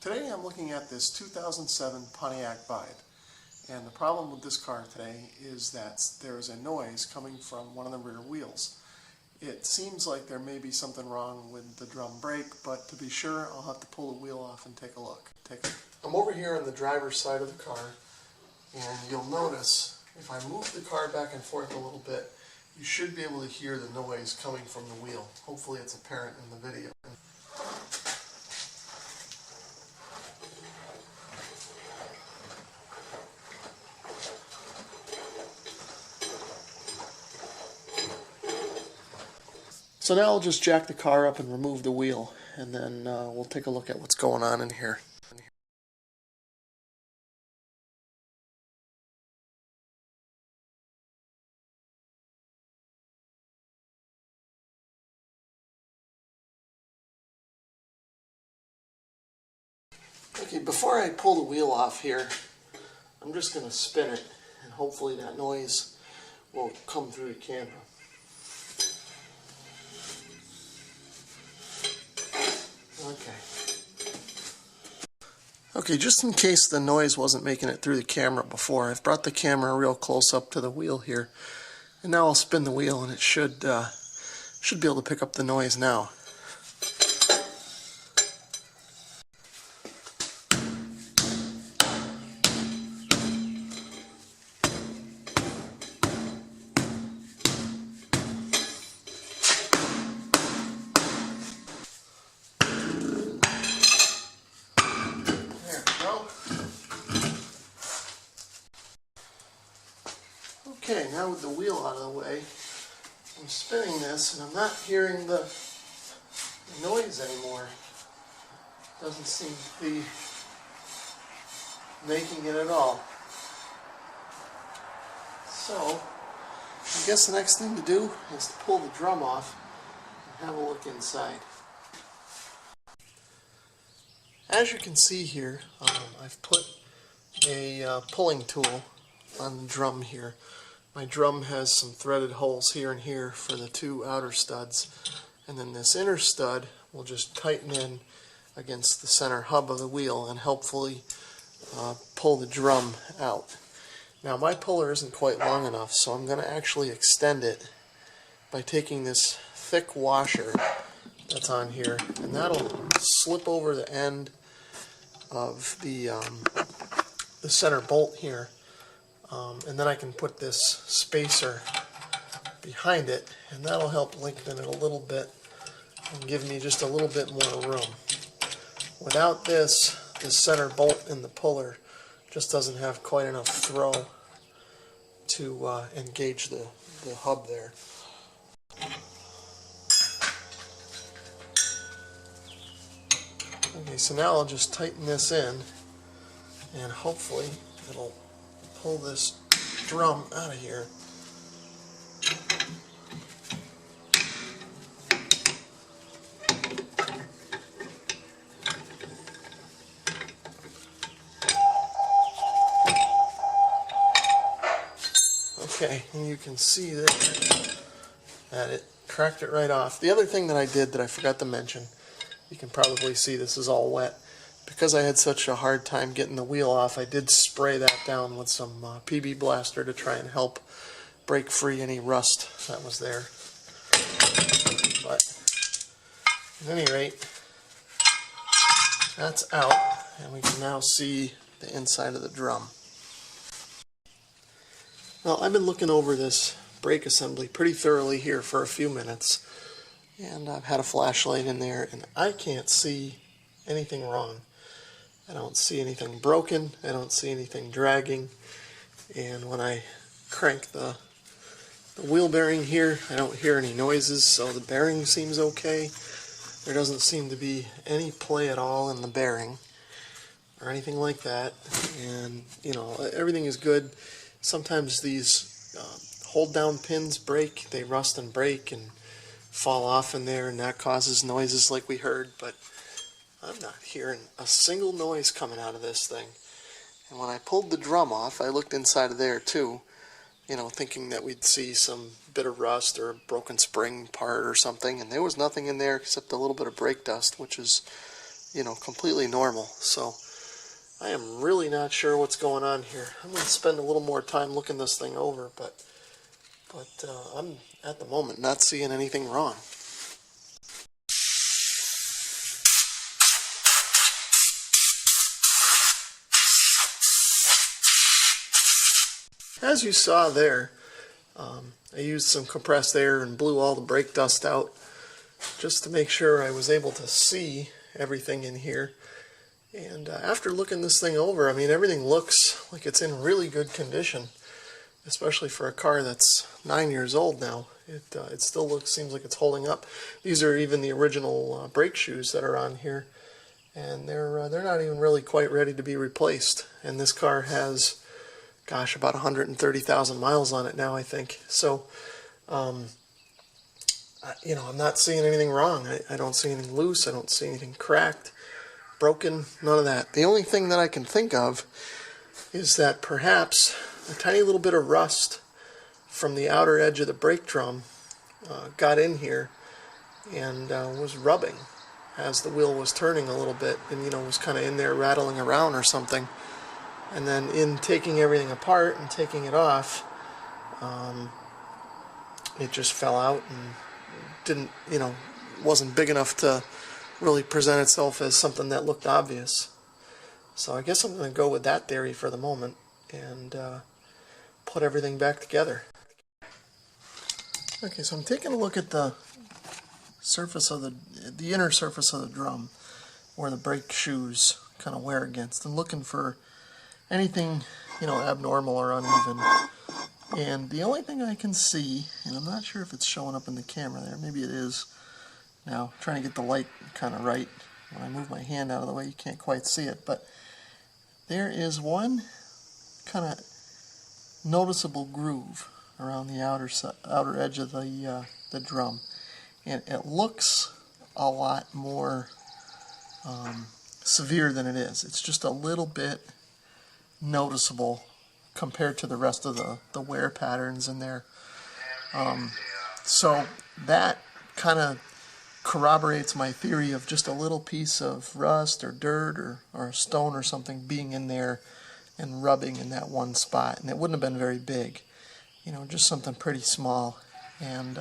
Today I'm looking at this 2007 Pontiac Vibe, and the problem with this car today is that there is a noise coming from one of the rear wheels. It seems like there may be something wrong with the drum brake, but to be sure I'll have to pull the wheel off and take a look. I'm over here on the driver's side of the car, and you'll notice if I move the car back and forth a little bit, you should be able to hear the noise coming from the wheel. Hopefully it's apparent in the video. So now I'll just jack the car up and remove the wheel, and then we'll take a look at what's going on in here. Okay, before I pull the wheel off here, I'm just going to spin it, and hopefully that noise will come through the camera. Okay, just in case the noise wasn't making it through the camera before, I've brought the camera real close up to the wheel here, and now I'll spin the wheel and it should be able to pick up the noise now. Okay, now with the wheel out of the way, I'm spinning this and I'm not hearing the noise anymore. Doesn't seem to be making it at all. So, I guess the next thing to do is to pull the drum off and have a look inside. As you can see here, I've put a pulling tool on the drum here. My drum has some threaded holes here and here for the two outer studs, and then this inner stud will just tighten in against the center hub of the wheel and helpfully pull the drum out. Now my puller isn't quite long enough, so I'm going to actually extend it by taking this thick washer that's on here, and that'll slip over the end of the center bolt here. And then I can put this spacer behind it, and that'll help lengthen it a little bit and give me just a little bit more room. Without this center bolt in the puller just doesn't have quite enough throw to engage the hub there. Okay, so now I'll just tighten this in, and hopefully it'll pull this drum out of here. Okay, and you can see that it cracked it right off. The other thing that I did that I forgot to mention, you can probably see this is all wet. Because I had such a hard time getting the wheel off, I did spray that down with some PB Blaster to try and help break free any rust that was there. But at any rate, that's out, and we can now see the inside of the drum. Well, I've been looking over this brake assembly pretty thoroughly here for a few minutes, and I've had a flashlight in there, and I can't see anything wrong. I don't see anything broken, I don't see anything dragging, and when I crank the wheel bearing here, I don't hear any noises, so the bearing seems okay. There doesn't seem to be any play at all in the bearing or anything like that, and you know, everything is good. Sometimes these hold down pins break, they rust and break and fall off in there, and that causes noises like we heard, but I'm not hearing a single noise coming out of this thing. And when I pulled the drum off, I looked inside of there too, you know, thinking that we'd see some bit of rust or a broken spring part or something, and there was nothing in there except a little bit of brake dust, which is completely normal. So I am really not sure what's going on here. I'm going to spend a little more time looking this thing over, but I'm at the moment not seeing anything wrong. As you saw there, I used some compressed air and blew all the brake dust out just to make sure I was able to see everything in here. And after looking this thing over, I mean, everything looks like it's in really good condition, especially for a car that's 9 years old now. It still seems like it's holding up. These are even the original brake shoes that are on here, and they're not even really quite ready to be replaced. And this car has, gosh, about 130,000 miles on it now, I think. So, I'm not seeing anything wrong. I don't see anything loose. I don't see anything cracked, broken, none of that. The only thing that I can think of is that perhaps a tiny little bit of rust from the outer edge of the brake drum got in here and was rubbing as the wheel was turning a little bit, and was kind of in there rattling around or something. And then in taking everything apart and taking it off, it just fell out and didn't, wasn't big enough to really present itself as something that looked obvious. So I guess I'm going to go with that theory for the moment and put everything back together. Okay, so I'm taking a look at the surface of the inner surface of the drum where the brake shoes kind of wear against, and looking for anything, abnormal or uneven. And the only thing I can see, and I'm not sure if it's showing up in the camera there, maybe it is now, trying to get the light kind of right. When I move my hand out of the way, you can't quite see it, but there is one kind of noticeable groove around the outer edge of the drum, and it looks a lot more severe than it is. It's just a little bit noticeable compared to the rest of the wear patterns in there. So that kind of corroborates my theory of just a little piece of rust or dirt or a stone or something being in there and rubbing in that one spot. And it wouldn't have been very big, just something pretty small. And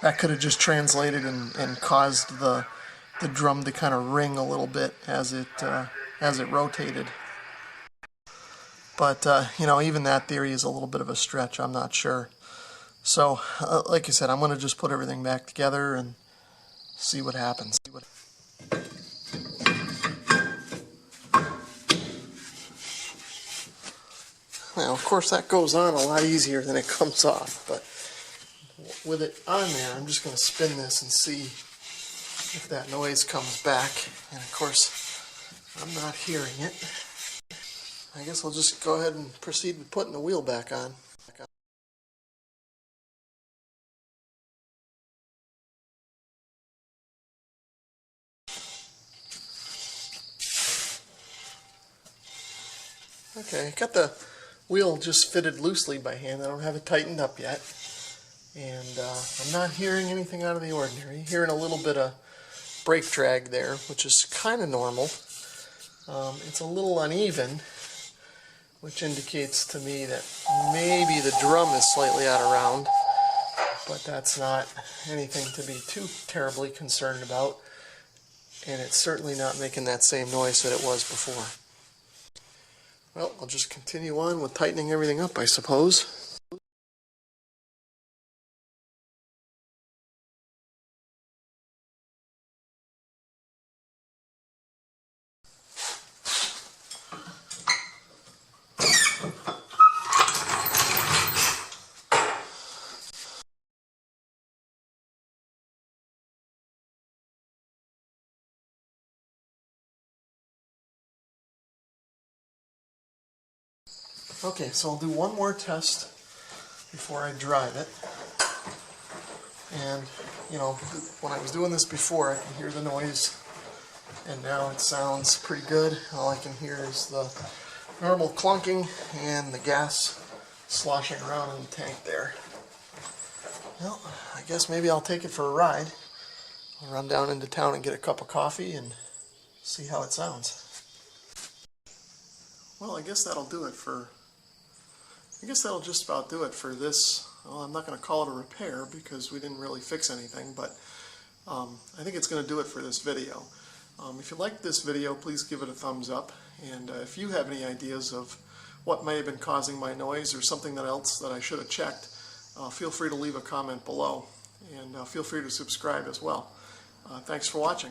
that could have just translated and caused the drum to kind of ring a little bit as it rotated. But, even that theory is a little bit of a stretch. I'm not sure. So, like I said, I'm going to just put everything back together and see what happens. Now, of course, that goes on a lot easier than it comes off. But with it on there, I'm just going to spin this and see if that noise comes back. And, of course, I'm not hearing it. I guess I'll just go ahead and proceed with putting the wheel back on. Okay, I got the wheel just fitted loosely by hand. I don't have it tightened up yet. And I'm not hearing anything out of the ordinary. Hearing a little bit of brake drag there, which is kind of normal. It's a little uneven, which indicates to me that maybe the drum is slightly out of round, but that's not anything to be too terribly concerned about, and it's certainly not making that same noise that it was before. Well, I'll just continue on with tightening everything up, I suppose. Okay, so I'll do one more test before I drive it. And, when I was doing this before, I can hear the noise, and now it sounds pretty good. All I can hear is the normal clunking and the gas sloshing around in the tank there. Well, I guess maybe I'll take it for a ride. I'll run down into town and get a cup of coffee and see how it sounds. Well, I guess that'll just about do it for this. Well, I'm not going to call it a repair because we didn't really fix anything, but I think it's going to do it for this video. If you liked this video, please give it a thumbs up, and if you have any ideas of what may have been causing my noise or something else that I should have checked, feel free to leave a comment below, and feel free to subscribe as well. Thanks for watching.